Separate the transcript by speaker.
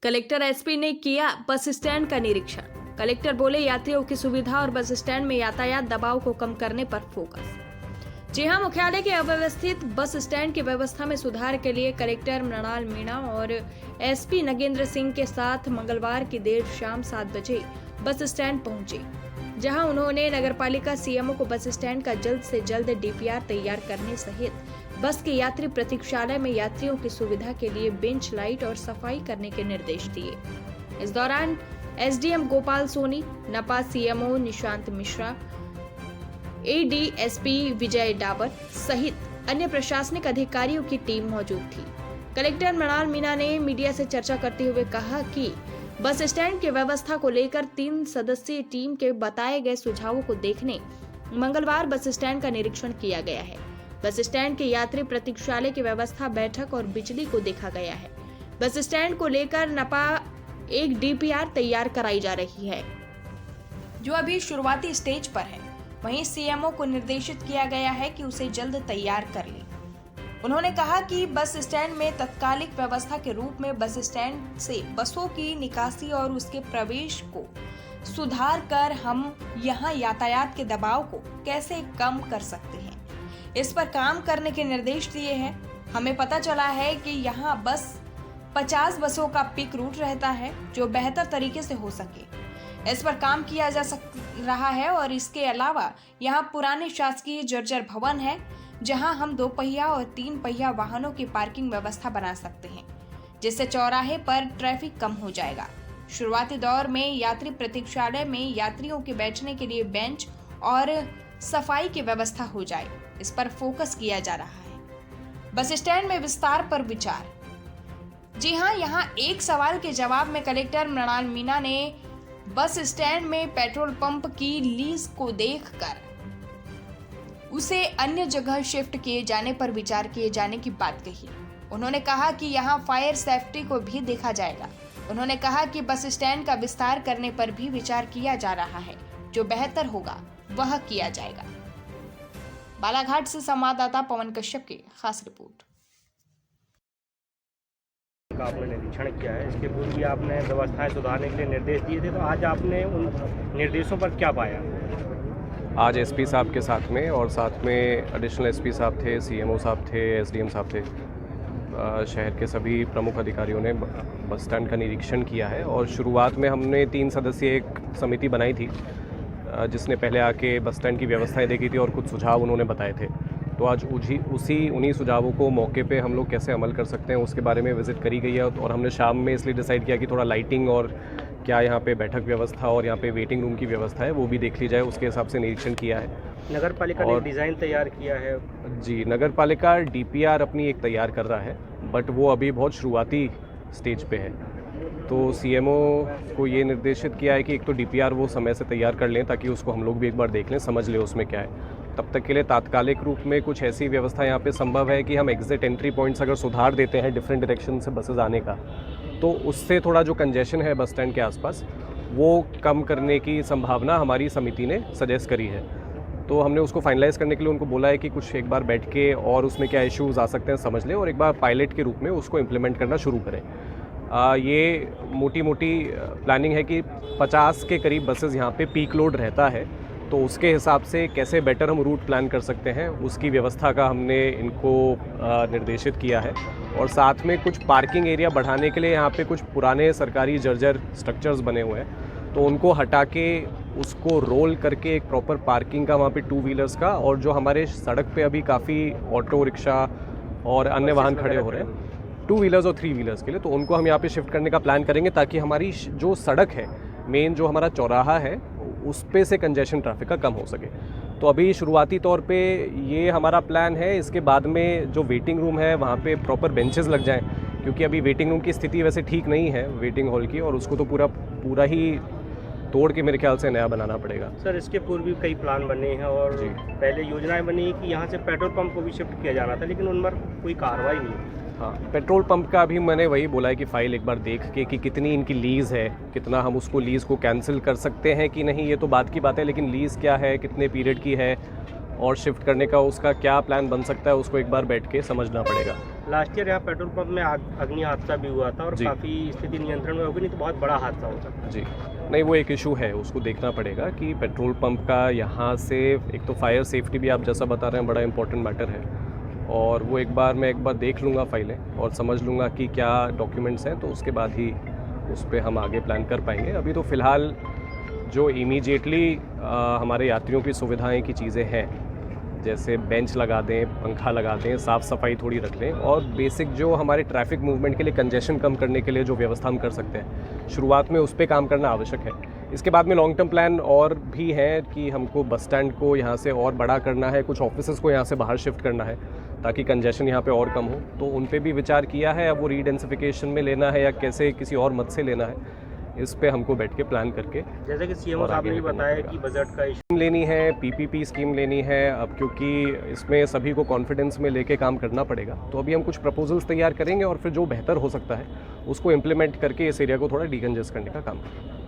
Speaker 1: Collector SP ने किया bus stand का निरीक्षण। कलेक्टर बोले, यात्रियों की सुविधा और बस स्टैंड में यातायात दबाव को कम करने पर फोकस। जी हां, मुख्यालय के अव्यवस्थित बस स्टैंड की व्यवस्था में सुधार के लिए कलेक्टर मृणाल मीणा और एसपी नगेंद्र सिंह के साथ मंगलवार की देर शाम 7 बजे बस स्टैंड पहुंचे, जहां उन्होंने नगरपालिका सीएमओ को बस स्टैंड का जल्द से जल्द डीपीआर तैयार करने सहित बस के यात्री प्रतीक्षालय में यात्रियों की सुविधा के लिए बेंच लाइट और सफाई करने के निर्देश दिए। इस दौरान एसडीएम गोपाल सोनी, नपा सीएमओ निशांत मिश्रा, एडीएसपी विजय डाबर सहित अन्य प्रशासनिक अधिकारियों की टीम मौजूद थी। कलेक्टर मृणाल मीणा ने मीडिया से चर्चा करते हुए कहा कि बस स्टैंड की व्यवस्था को लेकर 3 सदस्यीय टीम के बताए गए सुझावों को देखने मंगलवार बस स्टैंड का निरीक्षण किया गया है। बस स्टैंड के यात्री प्रतीक्षालय की व्यवस्था, बैठक और बिजली को देखा गया है। बस स्टैंड को लेकर नपा एक डीपीआर तैयार कराई जा रही है, जो अभी शुरुआती स्टेज पर है। वहीं सीएमओ को निर्देशित किया गया है कि उसे जल्द तैयार कर ले। उन्होंने कहा कि बस स्टैंड में तत्कालिक व्यवस्था के रूप में बस स्टैंड से बसों की निकासी और उसके प्रवेश को सुधार कर हम यहां यातायात के दबाव को कैसे कम कर सकते हैं, इस पर काम करने के निर्देश दिए हैं। हमें पता चला है कि यहां बस 50 बसों का पिक रूट रहता है, जो बेहतर तरीके से हो सके, इस पर काम किया जा रहा है। और इसके अलावा यहां पुराने शासकीय जर्जर भवन है, जहां हम 2 पहिया और 3 पहिया वाहनों की पार्किंग व्यवस्था बना सकते हैं, जिससे चौराहे पर ट्रैफिक कम हो जाएगा। शुरुआती दौर में यात्री प्रतीक्षालय में यात्रियों के बैठने के लिए बेंच और सफाई की व्यवस्था हो जाए, इस पर फोकस किया जा रहा है। बस स्टैंड में विस्तार पर विचार। जी हां, यहां एक सवाल के जवाब में कलेक्टर मृणाल मीणा ने बस स्टैंड में पेट्रोल पंप की लीज को देखकर उसे अन्य जगह शिफ्ट किए जाने पर विचार किए जाने की बात कही। उन्होंने कहा कि यहां फायर सेफ्टी को भी देखा जाएगा। उन्होंने कहा कि बस स्टैंड का विस्तार करने पर भी विचार किया जा रहा है, जो बेहतर होगा वह किया जाएगा। बालाघाट से संवाददाता पवन कश्यप की खास रिपोर्ट।
Speaker 2: का आपने निरीक्षण किया है, इसके पूर्व भी आपने व्यवस्थाएं सुधारने के लिए निर्देश दिए थे, तो आज आपने उन निर्देशों पर क्या पाया?
Speaker 3: आज एसपी साहब के साथ में और साथ में एडिशनल एसपी साहब थे, सीएमओ साहब थे, एसडीएम साहब थे, शहर के सभी प्रमुख अधिकारियों ने बस स्टैंड का निरीक्षण किया है। और शुरुआत में हमने 3 सदस्यीय एक समिति बनाई थी, जिसने पहले आके बस स्टैंड की व्यवस्थाएं देखी थी और कुछ सुझाव उन्होंने बताए थे। तो आज उन्हीं सुझावों को मौके पे हम लोग कैसे अमल कर सकते हैं, उसके बारे में विज़िट करी गई है। और हमने शाम में इसलिए डिसाइड किया कि थोड़ा लाइटिंग और क्या यहाँ पे बैठक व्यवस्था और यहाँ पे वेटिंग रूम की व्यवस्था है, वो भी देख ली जाए। उसके हिसाब से निरीक्षण किया है।
Speaker 2: नगर पालिका ने डिज़ाइन तैयार किया है?
Speaker 3: जी, नगर पालिका डीपीआर अपनी एक तैयार कर रहा है, बट वो अभी बहुत शुरुआती स्टेज पे है। तो सीएमओ को ये निर्देशित किया है कि एक तो डीपीआर वो समय से तैयार कर लें, ताकि उसको हम लोग भी एक बार देख लें, समझ लें उसमें क्या है। तब तक के लिए तात्कालिक रूप में कुछ ऐसी व्यवस्था यहाँ पे संभव है कि हम एग्जिट एंट्री पॉइंट्स अगर सुधार देते हैं डिफरेंट डायरेक्शन से बसेज आने का, तो उससे थोड़ा जो कंजेशन है बस स्टैंड के आसपास, वो कम करने की संभावना हमारी समिति ने सजेस्ट करी है। तो हमने उसको फाइनलाइज़ करने के लिए उनको बोला है कि कुछ एक बार बैठ के और उसमें क्या इश्यूज़ आ सकते हैं समझ लें, और एक बार पायलट के रूप में उसको इम्प्लीमेंट करना शुरू करें। ये मोटी प्लानिंग है कि 50 के करीब बसेस यहाँ पे पीक लोड रहता है, तो उसके हिसाब से कैसे बेटर हम रूट प्लान कर सकते हैं, उसकी व्यवस्था का हमने इनको निर्देशित किया है। और साथ में कुछ पार्किंग एरिया बढ़ाने के लिए यहाँ पे कुछ पुराने सरकारी जर्जर स्ट्रक्चर्स बने हुए हैं, तो उनको हटा के उसको रोल करके एक प्रॉपर पार्किंग का वहाँ पे 2 व्हीलर्स का, और जो हमारे सड़क पे अभी काफ़ी ऑटो रिक्शा और अन्य वाहन खड़े हो रहे हैं 2 व्हीलर्स और 3 व्हीलर्स के लिए, तो उनको हम यहाँ पे शिफ्ट करने का प्लान करेंगे, ताकि हमारी जो सड़क है मेन, जो हमारा चौराहा है, उस पे से कंजेशन ट्रैफिक का कम हो सके। तो अभी शुरुआती तौर पे ये हमारा प्लान है। इसके बाद में जो वेटिंग रूम है वहाँ पे प्रॉपर बेंचेस लग जाएं, क्योंकि अभी वेटिंग रूम की स्थिति वैसे ठीक नहीं है वेटिंग हॉल की, और उसको तो पूरा ही तोड़ के मेरे ख्याल से नया बनाना पड़ेगा।
Speaker 2: सर, इसके पूर्व भी कई प्लान बने हैं और पहले योजनाएं बनी कि यहाँ से पेट्रोल पंप को भी शिफ्ट किया जाना था, लेकिन उन पर कोई कार्रवाई नहीं।
Speaker 3: हाँ, पेट्रोल पंप का भी मैंने वही बोला है कि फ़ाइल एक बार देख के कि कितनी इनकी लीज़ है, कितना हम उसको लीज़ को कैंसिल कर सकते हैं कि नहीं, ये तो बात की बात है, लेकिन लीज़ क्या है, कितने पीरियड की है, और शिफ्ट करने का उसका क्या प्लान बन सकता है, उसको एक बार बैठ के समझना पड़ेगा।
Speaker 2: लास्ट ईयर यहाँ पेट्रोल पंप में अग्नि हादसा भी हुआ था और
Speaker 3: जी।
Speaker 2: काफ़ी स्थिति नियंत्रण में होगी, नहीं तो बहुत बड़ा हादसा हो सकता है।
Speaker 3: जी नहीं, वो एक इशू है, उसको देखना पड़ेगा कि पेट्रोल पंप का यहाँ से एक तो फायर सेफ्टी भी आप जैसा बता रहे हैं बड़ा इंपॉर्टेंट मैटर है, और वो मैं एक बार देख लूँगा फाइलें और समझ लूँगा कि क्या डॉक्यूमेंट्स हैं, तो उसके बाद ही उस पर हम आगे प्लान कर पाएंगे। अभी तो फ़िलहाल जो इमीडिएटली हमारे यात्रियों की सुविधाएं की चीज़ें हैं, जैसे बेंच लगा दें, पंखा लगा दें, साफ़ सफाई थोड़ी रख लें, और बेसिक जो हमारे ट्रैफिक मूवमेंट के लिए कंजेशन कम करने के लिए जो व्यवस्था हम कर सकते हैं, शुरुआत में उस पे काम करना आवश्यक है। इसके बाद में लॉन्ग टर्म प्लान और भी है कि हमको बस स्टैंड को यहाँ से और बड़ा करना है, कुछ ऑफिसेज़ को यहाँ से बाहर शिफ्ट करना है ताकि कंजेशन यहाँ पे और कम हो, तो उन पे भी विचार किया है। अब वो रीडेंसिफिकेशन में लेना है या कैसे किसी और मत से लेना है, इस पे हमको बैठ के प्लान करके
Speaker 2: जैसे कि सीएमओ
Speaker 3: और
Speaker 2: साहब
Speaker 3: आगे
Speaker 2: ने भी
Speaker 3: निकलना
Speaker 2: बताया
Speaker 3: पड़ेगा।
Speaker 2: कि बजट का इशू
Speaker 3: स्कीम लेनी है, पीपीपी स्कीम लेनी है अब, क्योंकि इसमें सभी को कॉन्फिडेंस में लेके काम करना पड़ेगा। तो अभी हम कुछ प्रपोजल्स तैयार करेंगे और फिर जो बेहतर हो सकता है उसको इम्प्लीमेंट करके इस एरिया को थोड़ा डिकंजेस्ट करने का काम करेंगे।